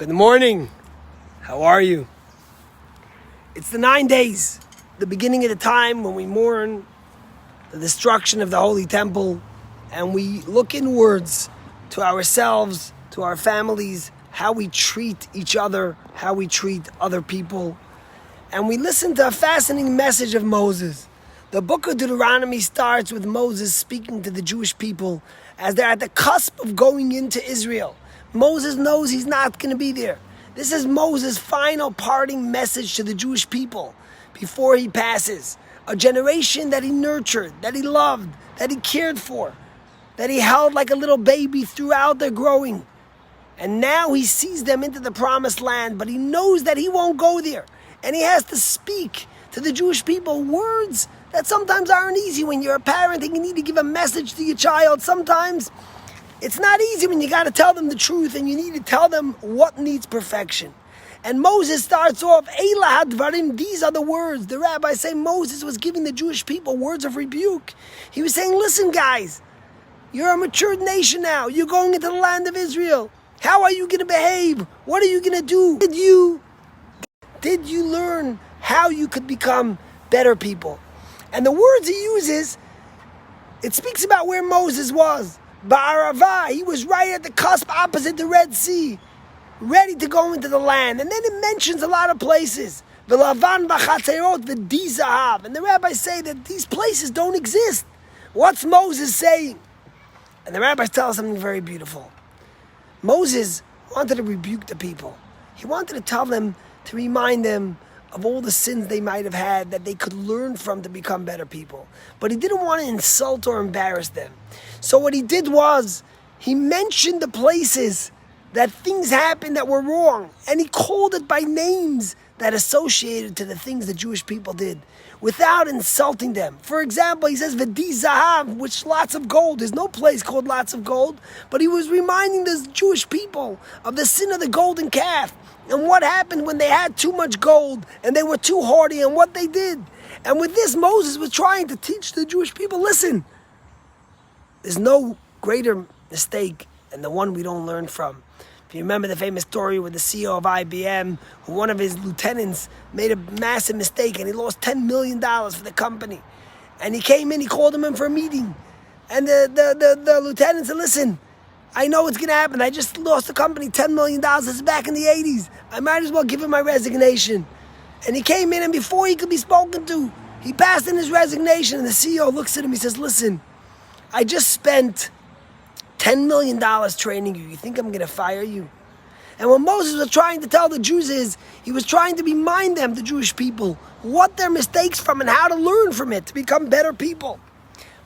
Good morning. How are you? It's the 9 days, the beginning of the time when we mourn the destruction of the Holy Temple, and we look inwards to ourselves, to our families, how we treat each other, how we treat other people. And we listen to a fascinating message of Moses. The book of Deuteronomy starts with Moses speaking to the Jewish people as they're at the cusp of going into Israel. Moses knows he's not going to be there. This is Moses' final parting message to the Jewish people before he passes. A generation that he nurtured, that he loved, that he cared for, that he held like a little baby throughout their growing. And now he sees them into the promised land, but he knows that he won't go there. And he has to speak to the Jewish people words that sometimes aren't easy when you're a parent and you need to give a message to your child. Sometimes it's not easy when you got to tell them the truth and you need to tell them what needs perfection. And Moses starts off, Eila hadvarim, these are the words. The rabbis say Moses was giving the Jewish people words of rebuke. He was saying, listen guys, you're a matured nation now. You're going into the land of Israel. How are you going to behave? What are you going to do? Did you learn how you could become better people? And the words he uses, it speaks about where Moses was. Ba'aravah, he was right at the cusp opposite the Red Sea, ready to go into the land. And then it mentions a lot of places. V'lavan b'chatzerot v'dizahav. And the rabbis say that these places don't exist. What's Moses saying? And the rabbis tell us something very beautiful. Moses wanted to rebuke the people. He wanted to tell them, to remind them of all the sins they might have had that they could learn from to become better people. But he didn't want to insult or embarrass them. So what he did was, he mentioned the places that things happened that were wrong, and he called it by names that associated to the things the Jewish people did, without insulting them. For example, he says, V'di Zahav, which lots of gold. There's no place called lots of gold, but he was reminding the Jewish people of the sin of the golden calf, and what happened when they had too much gold, and they were too haughty, and what they did. And with this, Moses was trying to teach the Jewish people, listen, there's no greater mistake than the one we don't learn from. If you remember the famous story with the CEO of IBM, who one of his lieutenants made a massive mistake and he lost $10 million for the company. And he came in, he called him in for a meeting. And the lieutenant said, listen, I know what's going to happen. I just lost the company $10 million. This is back in the 80s. I might as well give him my resignation. And he came in, and before he could be spoken to, he passed in his resignation. And the CEO looks at him, he says, listen, I just spent $10 million training you. You think I'm going to fire you? And what Moses was trying to tell the Jews is, he was trying to remind them, the Jewish people, what their mistakes from and how to learn from it to become better people.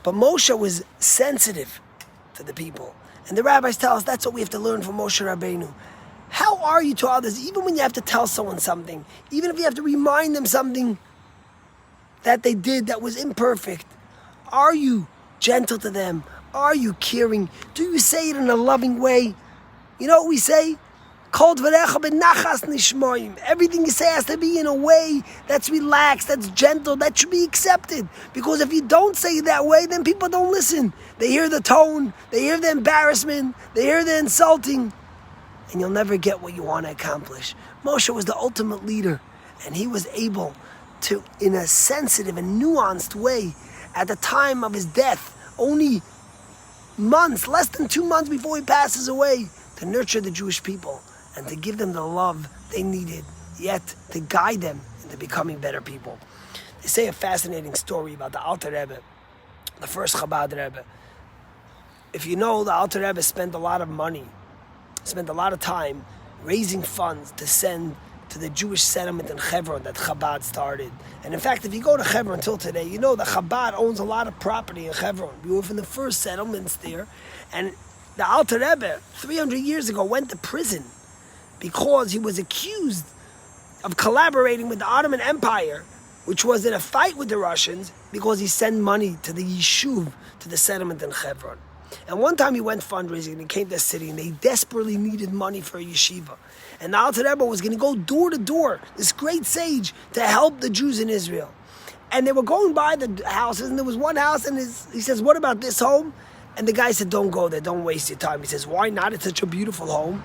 But Moshe was sensitive to the people. And the rabbis tell us that's what we have to learn from Moshe Rabbeinu. How are you to others, even when you have to tell someone something, even if you have to remind them something that they did that was imperfect? Are you gentle to them? Are you caring? Do you say it in a loving way? You know what we say? Everything you say has to be in a way that's relaxed, that's gentle, that should be accepted. Because if you don't say it that way, then people don't listen. They hear the tone, they hear the embarrassment, they hear the insulting, and you'll never get what you want to accomplish. Moshe was the ultimate leader, and he was able to, in a sensitive and nuanced way, at the time of his death, only months, less than 2 months before he passes away, to nurture the Jewish people and to give them the love they needed, yet to guide them into becoming better people. They say a fascinating story about the Alter Rebbe, the first Chabad Rebbe. If you know, the Alter Rebbe spent a lot of money, spent a lot of time raising funds to send to the Jewish settlement in Hebron that Chabad started. And in fact, if you go to Hebron till today, you know that Chabad owns a lot of property in Hebron. We were from the first settlements there. And the Alter Rebbe, 300 years ago, went to prison because he was accused of collaborating with the Ottoman Empire, which was in a fight with the Russians, because he sent money to the Yishuv, to the settlement in Hebron. And one time he went fundraising and he came to the city and they desperately needed money for a yeshiva. And the Alter Rebbe was going to go door to door, this great sage, to help the Jews in Israel. And they were going by the houses, and there was one house, and he says, what about this home? And the guy said, don't go there, don't waste your time. He says, why not? It's such a beautiful home.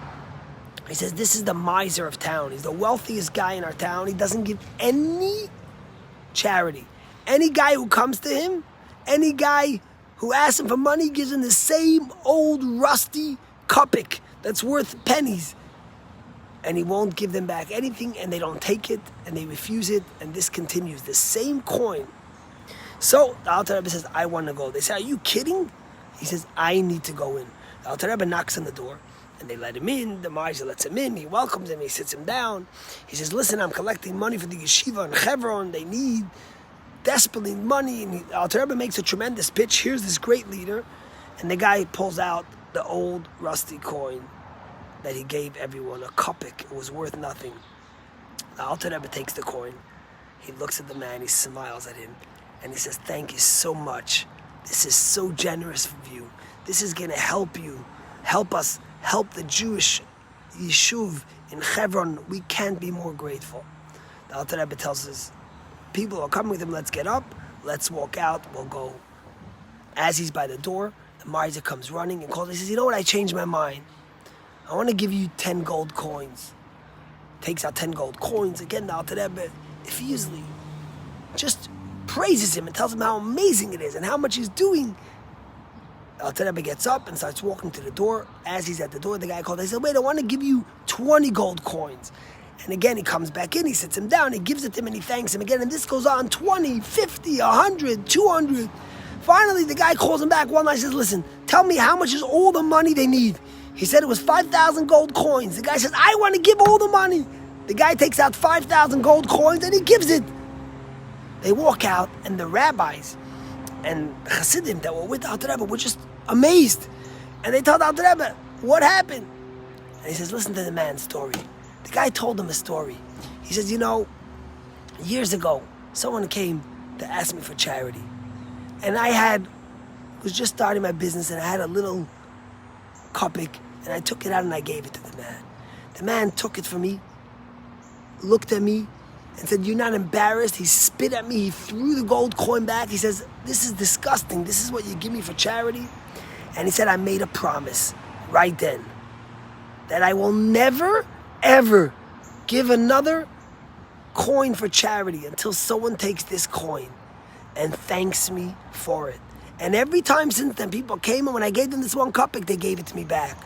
He says, this is the miser of town. He's the wealthiest guy in our town. He doesn't give any charity. Any guy who comes to him, any guy who asks him for money, gives him the same old rusty kopek that's worth pennies. And he won't give them back anything, and they don't take it, and they refuse it, and this continues. The same coin. So the Alter Rebbe says, I want to go. They say, are you kidding? He says, I need to go in. The Alter Rebbe knocks on the door. And they let him in, the Ma'aser lets him in, he welcomes him, he sits him down. He says, listen, I'm collecting money for the yeshiva in Hebron, they need desperately money. And Alter Rebbe makes a tremendous pitch, here's this great leader. And the guy pulls out the old rusty coin that he gave everyone, a kopek, it was worth nothing. The Alter Rebbe takes the coin, he looks at the man, he smiles at him, and he says, thank you so much. This is so generous of you. This is gonna help you, help us, help the Jewish Yishuv in Hebron. We can't be more grateful. The Alter Rebbe tells us, people are coming with him, let's get up, let's walk out, we'll go. As he's by the door, the Ma'aser comes running and calls, he says, you know what, I changed my mind. I want to give you 10 gold coins. Takes out 10 gold coins. Again, the Alter Rebbe effusively just praises him and tells him how amazing it is and how much he's doing. Alter Rebbe gets up and starts walking to the door. As he's at the door, the guy called. He said, wait, I want to give you 20 gold coins. And again, he comes back in, he sits him down, he gives it to him, and he thanks him again. And this goes on 20, 50, 100, 200. Finally, the guy calls him back one night and says, listen, tell me how much is all the money they need. He said it was 5,000 gold coins. The guy says, I want to give all the money. The guy takes out 5,000 gold coins and he gives it. They walk out, and the rabbis and Hasidim that were with the Alter Rebbe were just amazed. And they told the Alter Rebbe, what happened? And he says, listen to the man's story. The guy told him a story. He says, you know, years ago, someone came to ask me for charity. And was just starting my business, and I had a little kopek, and I took it out and I gave it to the man. The man took it from me, looked at me, and said, you're not embarrassed? He spit at me, he threw the gold coin back. He says, this is disgusting. This is what you give me for charity? And he said, I made a promise right then that I will never, ever give another coin for charity until someone takes this coin and thanks me for it. And every time since then, people came, and when I gave them this one kopek, they gave it to me back.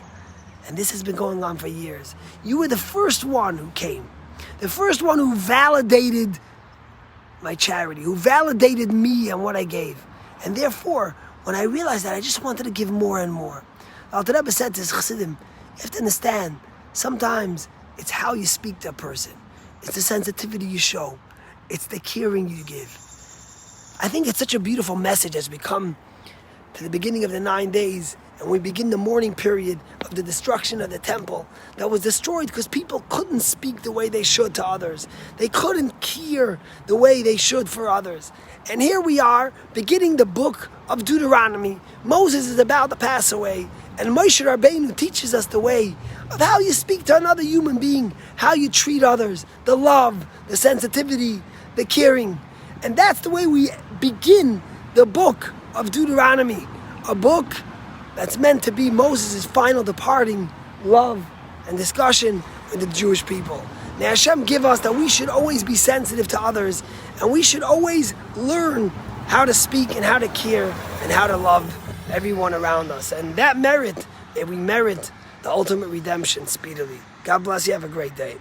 And this has been going on for years. You were the first one who came. The first one who validated my charity, who validated me and what I gave. And therefore, when I realized that, I just wanted to give more and more. Alter Rebbe said to his Chassidim, you have to understand, sometimes it's how you speak to a person. It's the sensitivity you show. It's the caring you give. I think it's such a beautiful message as we come to the beginning of the 9 days, and we begin the mourning period of the destruction of the temple that was destroyed because people couldn't speak the way they should to others. They couldn't care the way they should for others. And here we are, beginning the book of Deuteronomy. Moses is about to pass away, and Moshe Rabbeinu teaches us the way of how you speak to another human being, how you treat others, the love, the sensitivity, the caring. And that's the way we begin the book of Deuteronomy, a book that's meant to be Moses' final departing love and discussion with the Jewish people. May Hashem give us that we should always be sensitive to others, and we should always learn how to speak and how to care and how to love everyone around us. And that merit, may we merit the ultimate redemption speedily. God bless you. Have a great day.